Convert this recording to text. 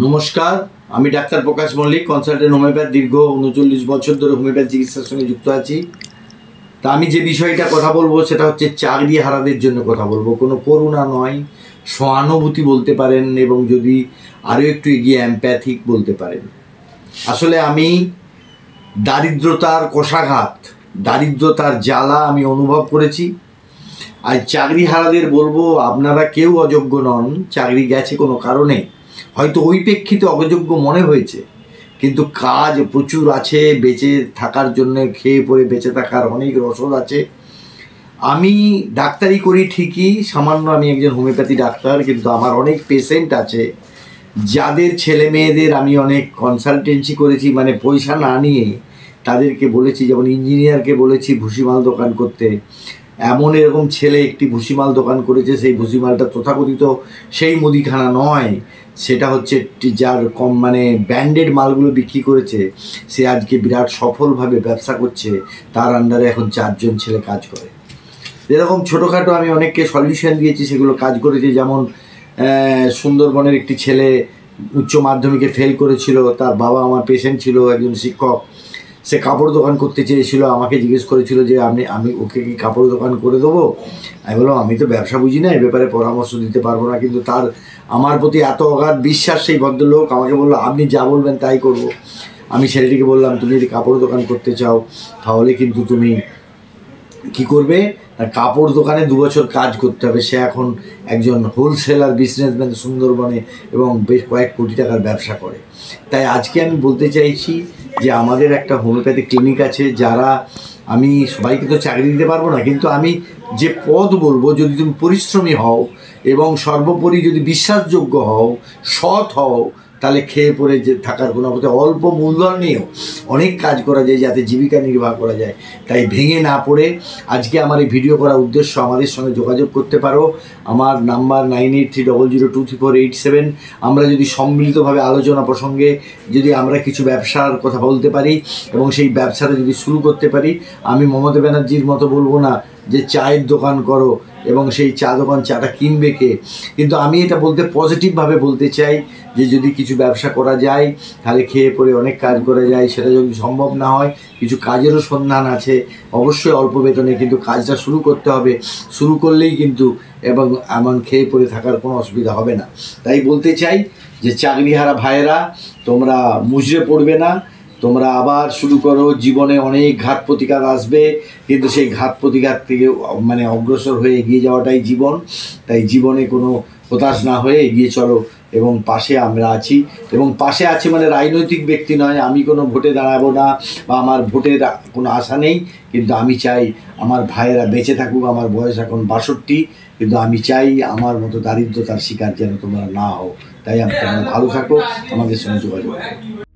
নমস্কার, আমি ডাক্তার প্রকাশ Mallick, consultant homeopath. দীর্ঘ ৩৯ বছর ধরে হোমিওপ্যাথ চিকিৎসার সঙ্গে যুক্ত আছি। তা আমি যে বিষয়টা কথা বলবো সেটা হচ্ছে চাকরি হারাদের জন্য কথা বলবো। কোনো করুণা নয়, সহানুভূতি বলতে পারেন, এবং যদি আরও একটু এগিয়ে এমপ্যাথিক বলতে পারেন। আসলে আমি দারিদ্রতার কষাঘাত, দারিদ্রতার জ্বালা আমি অনুভব করেছি। আর চাকরি হারাদের বলবো, আপনারা কেউ অযোগ্য নন। চাকরি গেছে কোনো কারণে, হয়তো ওই প্রেক্ষিতে অযোগ্য মনে হয়েছে, কিন্তু কাজ প্রচুর আছে। বেঁচে থাকার জন্য, খেয়ে পরে বেঁচে থাকার অনেক রসদ আছে। আমি ডাক্তারি করি ঠিকই, সামান্য আমি একজন হোমিওপ্যাথি ডাক্তার, কিন্তু আমার অনেক পেশেন্ট আছে যাদের ছেলে মেয়েদের আমি অনেক কনসালটেন্সি করেছি, মানে পয়সা না নিয়ে তাদেরকে বলেছি। যেমন ইঞ্জিনিয়ারকে বলেছি ভুসিমাল দোকান করতে। এরকম ছেলে একটি ভুসিমাল দোকান করেছে। সেই ভুসিমালটা তথাকথিত সেই মুদিখানা নয়, সেটা হচ্ছে যার মানে ব্র্যান্ডেড মালগুলো বিক্রি করেছে। সে আজকে বিরাট সফলভাবে ব্যবসা করছে। তার আন্ডারে এখন 4 জন ছেলে কাজ করে। এরকম ছোটোখাটো আমি অনেককে সলিউশন দিয়েছি, সেগুলো কাজ করেছে। যেমন সুন্দরবনের একটি ছেলে উচ্চ মাধ্যমিকে ফেল করেছিল, তার বাবা আমার পেশেন্ট ছিল, একজন শিক্ষক। সে কাপড় দোকান করতে চেয়েছিল, আমাকে জিজ্ঞেস করেছিল যে আমি ওকে কি কাপড় দোকান করে দেবো। আমি বললাম আমি তো ব্যবসা বুঝি না, এ ব্যাপারে পরামর্শ দিতে পারবো না। কিন্তু তার আমার প্রতি এত অগাধ বিশ্বাস সেই ভদ্রলোক আমাকে বললো আপনি যা বলবেন তাই করব। আমি ছেলেটিকে বললাম তুমি যদি কাপড় দোকান করতে চাও তাহলে কিন্তু তুমি কি করবে, কাপড় দোকানে 2 বছর কাজ করতে হবে। সে এখন একজন হোলসেলার বিজনেসম্যান সুন্দরবনে, এবং বেশ কয়েক কোটি টাকার ব্যবসা করে। তাই আজকে আমি বলতে চাইছি যে আমাদের একটা হোমিওপ্যাথি ক্লিনিক আছে, যারা আমি সবাইকে তো চাকরি দিতে পারবো না, কিন্তু আমি যে পদ বলবো, যদি তুমি পরিশ্রমী হও এবং সর্বোপরি যদি বিশ্বাসযোগ্য হও, সৎ হও, তাহলে খেয়ে পরে যে থাকার কোনো কথা, অল্প মূলধন নিয়েও অনেক কাজ করা যায়, যাতে জীবিকা নির্বাহ করা যায়। তাই ভেঙে না পড়ে আজকে আমার এই ভিডিও করার উদ্দেশ্য, আমাদের সঙ্গে যোগাযোগ করতে পারো। আমার নাম্বার 9830023487। আমরা যদি সম্মিলিতভাবে আলোচনা প্রসঙ্গে যদি আমরা কিছু ব্যবসার কথা বলতে পারি এবং সেই ব্যবসাটা যদি শুরু করতে পারি, আমি মমতা ব্যানার্জির মতো বলবো না যে চায়ের দোকান করো এবং সেই চাটা কিনবে কে। কিন্তু আমি এটা বলতে পজিটিভভাবে বলতে চাই যে যদি কিছু ব্যবসা করা যায় তাহলে খেয়ে পরে অনেক কাজ করা যায়। সেটা যদি সম্ভব না হয়, কিছু কাজেরও সন্ধান আছে, অবশ্যই অল্প বেতনে, কিন্তু কাজটা শুরু করতে হবে। শুরু করলেই কিন্তু এবং এমন খেয়ে পরে থাকার কোনো অসুবিধা হবে না। তাই বলতে চাই যে চাকরিহারা ভাইয়েরা, তোমরা মুজরে পড়বে না, তোমরা আবার শুরু করো। জীবনে অনেক ঘাত প্রতিঘাত আসবে, কিন্তু সেই ঘাত প্রতিঘাত থেকে মানে অগ্রসর হয়ে এগিয়ে যাওয়াটাই জীবন। তাই জীবনে কোনো হতাশ না হয়ে এগিয়ে চলো, এবং পাশে আমরা আছি। এবং পাশে আছি মানে রাজনৈতিক ব্যক্তি নয়, আমি কোনো ভোটে দাঁড়াবো না বা আমার ভোটের কোনো আশা নেই, কিন্তু আমি চাই আমার ভাইয়েরা বেঁচে থাকুক। আমার বয়স এখন 62, কিন্তু আমি চাই আমার মতো দারিদ্রতার শিকার যেন তোমরা না হও। তাই তোমরা ভালো থাকো, আমাদের সঙ্গে যোগাযোগ করো।